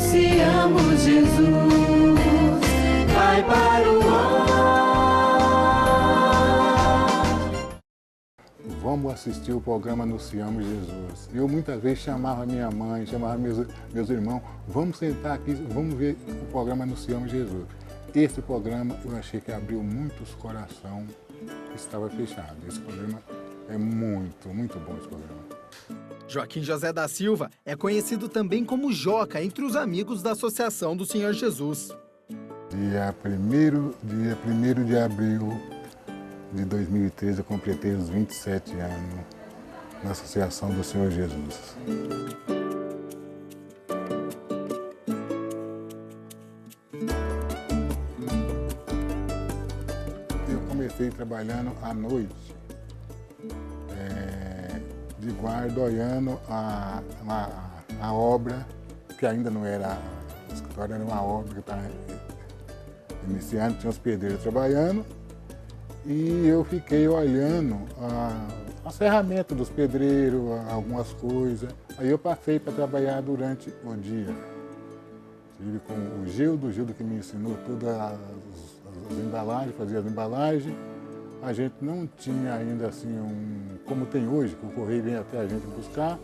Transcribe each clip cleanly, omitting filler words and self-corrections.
anunciamos Jesus, vai para o ar. Vamos assistir o programa Anunciamos Jesus. Eu muitas vezes chamava minha mãe, chamava meus irmãos, vamos sentar aqui, vamos ver o programa Anunciamos Jesus. Esse programa eu achei que abriu muitos corações que estava fechado. Esse programa é muito bom esse programa. Joaquim José da Silva é conhecido também como Joca entre os amigos da Associação do Senhor Jesus. Dia 1º de abril de 2013 eu completei os 27 anos na Associação do Senhor Jesus. Eu comecei trabalhando à noite, de guarda, olhando a obra, que ainda não era o escritório, era uma obra que estava iniciando, tinha os pedreiros trabalhando, e eu fiquei olhando as ferramentas dos pedreiros, algumas coisas. Aí eu passei para trabalhar durante o dia. Estive com o Gildo que me ensinou todas as embalagens, fazia as embalagens. A gente não tinha ainda assim, como tem hoje, que o correio vem até a gente buscar.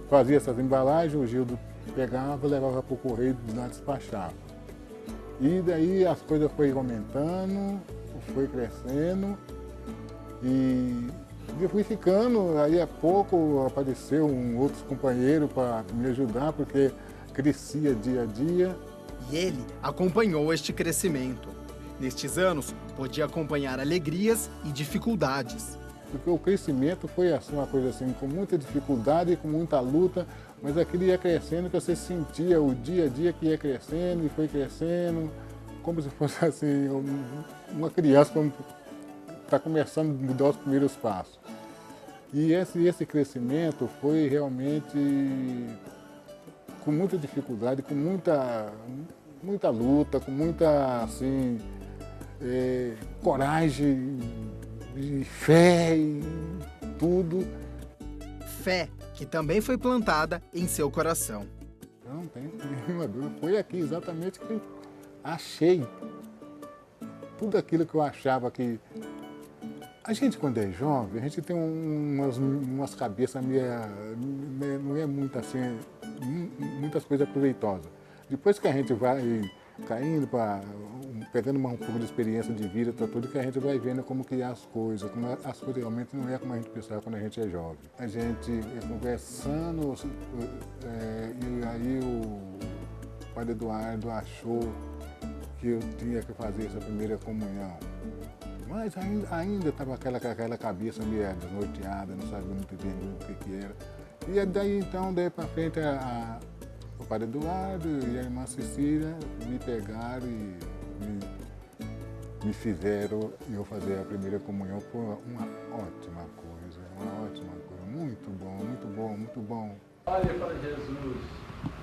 Fazia essas embalagens, o Gildo pegava, levava para o correio e lá despachava. E daí as coisas foram aumentando, foi crescendo e eu fui ficando. Aí a pouco apareceu outros companheiros para me ajudar, porque crescia dia a dia. E ele acompanhou este crescimento. Nestes anos, podia acompanhar alegrias e dificuldades. Porque o crescimento foi assim, uma coisa assim, com muita dificuldade e com muita luta, mas aquilo ia crescendo, que você sentia o dia a dia que ia crescendo e foi crescendo, como se fosse assim, uma criança que está começando a mudar os primeiros passos. E esse crescimento foi realmente com muita dificuldade, com muita luta, com muita assim, coragem, e fé e tudo. Fé que também foi plantada em seu coração. Não tem nenhuma dúvida. Foi aqui exatamente que achei tudo aquilo que eu achava que... A gente, quando é jovem, a gente tem umas cabeças meio... Não é muito assim, muitas coisas proveitosas. Depois que a gente vai caindo, pegando um pouco de experiência de vida, tudo que a gente vai vendo como que é as coisas, como as coisas realmente não é como a gente pensava quando a gente é jovem. A gente conversando, e aí o Padre Eduardo achou que eu tinha que fazer essa primeira comunhão. Mas ainda estava aquela cabeça meio desnorteada, não sabia muito bem o que era. E daí então, daí para frente, o Padre Eduardo e a irmã Cecília me pegaram e me fizeram eu fazer a primeira comunhão. Foi uma ótima coisa, muito bom, muito bom. Olhe para Jesus,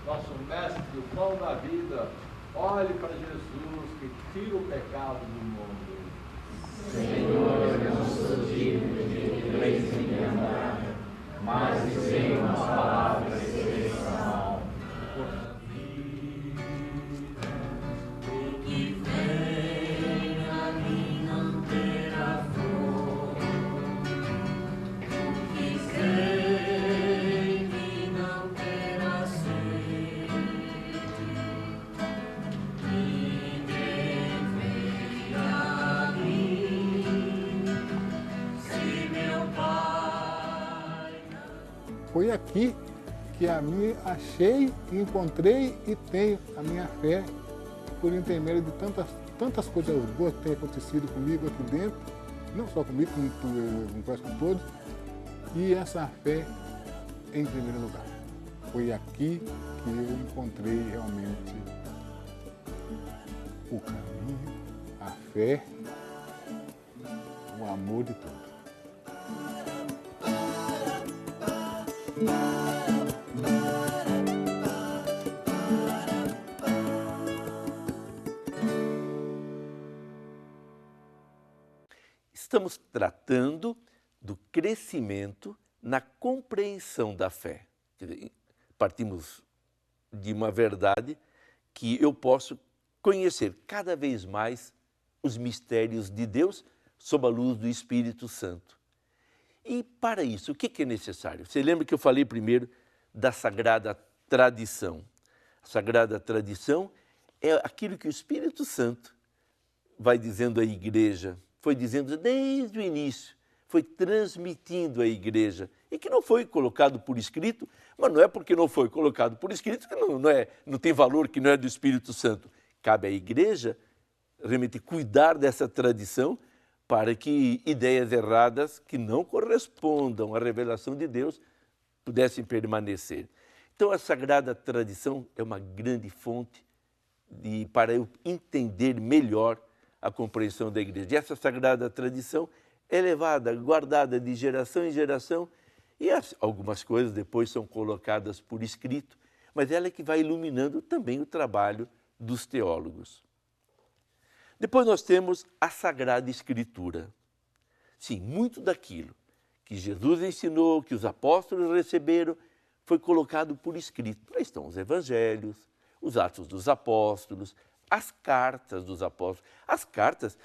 nosso mestre, o pão da vida. Olhe para Jesus que tira o pecado do mundo. Senhor, eu não sou digno de teres em minha andar, mas dizei umas palavras e serei salvo. O que vem a mim não terá fome, o que sei que não terá sede. Ninguém vem a mim se meu Pai não... Foi aqui que a minha achei, encontrei e tenho a minha fé por intermédio de tantas coisas boas que têm acontecido comigo aqui dentro, não só comigo, como quase com todos, e essa fé em primeiro lugar. Foi aqui que eu encontrei realmente o caminho, a fé, o amor de tudo. Estamos tratando do crescimento na compreensão da fé. Quer dizer, partimos de uma verdade que eu posso conhecer cada vez mais os mistérios de Deus sob a luz do Espírito Santo. E para isso, o que é necessário? Você lembra que eu falei primeiro da Sagrada Tradição. A Sagrada Tradição é aquilo que o Espírito Santo vai dizendo à igreja, foi dizendo desde o início, foi transmitindo à igreja, e que não foi colocado por escrito, mas não é porque não foi colocado por escrito que não tem valor, que não é do Espírito Santo. Cabe à igreja realmente cuidar dessa tradição para que ideias erradas que não correspondam à revelação de Deus pudessem permanecer. Então, a Sagrada Tradição é uma grande fonte para eu entender melhor a compreensão da igreja. E essa Sagrada Tradição é levada, guardada de geração em geração, e algumas coisas depois são colocadas por escrito, mas ela é que vai iluminando também o trabalho dos teólogos. Depois nós temos a Sagrada Escritura. Sim, muito daquilo que Jesus ensinou, que os apóstolos receberam, foi colocado por escrito. Aí estão os evangelhos, os Atos dos Apóstolos, as cartas dos apóstolos. As cartas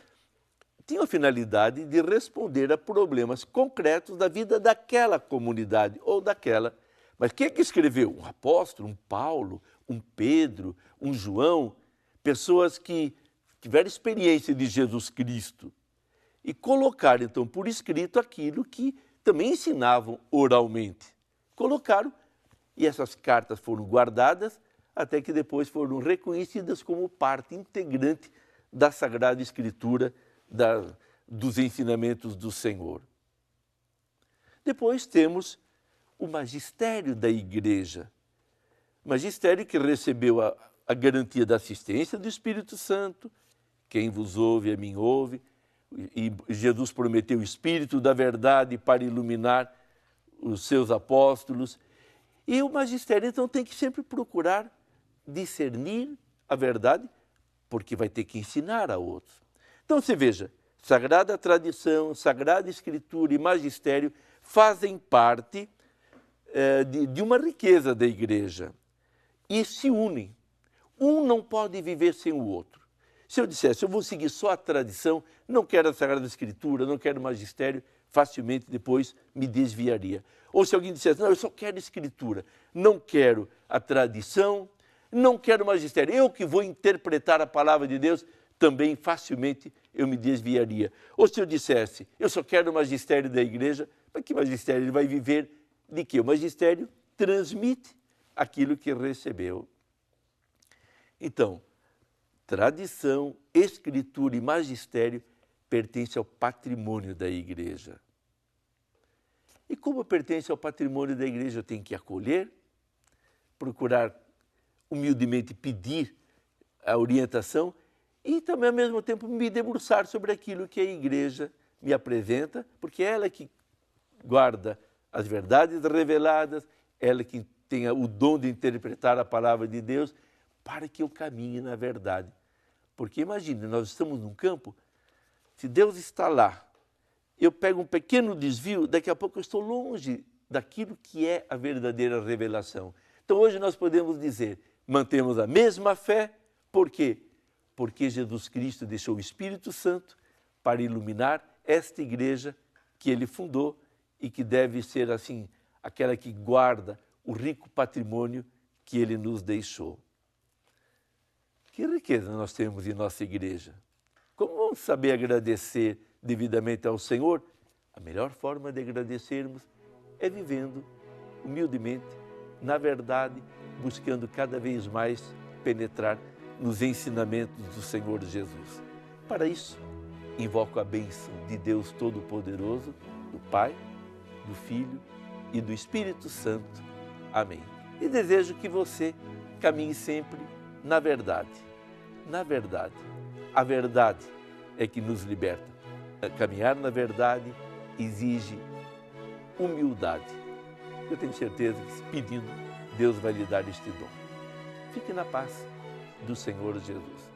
tinham a finalidade de responder a problemas concretos da vida daquela comunidade ou daquela. Mas quem é que escreveu? Um apóstolo, um Paulo, um Pedro, um João, pessoas que tiveram experiência de Jesus Cristo e colocaram, então, por escrito aquilo que também ensinavam oralmente. Colocaram, e essas cartas foram guardadas até que depois foram reconhecidas como parte integrante da Sagrada Escritura, dos ensinamentos do Senhor. Depois temos o magistério da igreja. Magistério que recebeu a garantia da assistência do Espírito Santo. Quem vos ouve, a mim ouve. E Jesus prometeu o Espírito da verdade para iluminar os seus apóstolos. E o magistério, então, tem que sempre procurar discernir a verdade, porque vai ter que ensinar a outros. Então, você veja, Sagrada Tradição, Sagrada Escritura e magistério fazem parte de uma riqueza da igreja e se unem. Um não pode viver sem o outro. Se eu dissesse, eu vou seguir só a tradição, não quero a Sagrada Escritura, não quero o magistério, facilmente depois me desviaria. Ou se alguém dissesse, não, eu só quero Escritura, não quero a tradição, não quero o magistério, eu que vou interpretar a palavra de Deus, também facilmente eu me desviaria. Ou se eu dissesse, eu só quero o magistério da igreja, mas que magistério ele vai viver de quê? O magistério transmite aquilo que recebeu. Então, tradição, escritura e magistério pertencem ao patrimônio da igreja. E como pertence ao patrimônio da igreja, eu tenho que acolher, procurar humildemente pedir a orientação e também, ao mesmo tempo, me debruçar sobre aquilo que a igreja me apresenta, porque ela é que guarda as verdades reveladas, ela é que tem o dom de interpretar a palavra de Deus para que eu caminhe na verdade. Porque imagine, nós estamos num campo, se Deus está lá, eu pego um pequeno desvio, daqui a pouco eu estou longe daquilo que é a verdadeira revelação. Então hoje nós podemos dizer, mantemos a mesma fé, por quê? Porque Jesus Cristo deixou o Espírito Santo para iluminar esta igreja que ele fundou e que deve ser assim, aquela que guarda o rico patrimônio que ele nos deixou. Que riqueza nós temos em nossa igreja. Como vamos saber agradecer devidamente ao Senhor? A melhor forma de agradecermos é vivendo humildemente, na verdade, buscando cada vez mais penetrar nos ensinamentos do Senhor Jesus. Para isso, invoco a bênção de Deus Todo-Poderoso, do Pai, do Filho e do Espírito Santo. Amém. E desejo que você caminhe sempre na verdade. Na verdade. A verdade é que nos liberta. Caminhar na verdade exige humildade. Eu tenho certeza que, pedindo, Deus vai lhe dar este dom. Fique na paz do Senhor Jesus.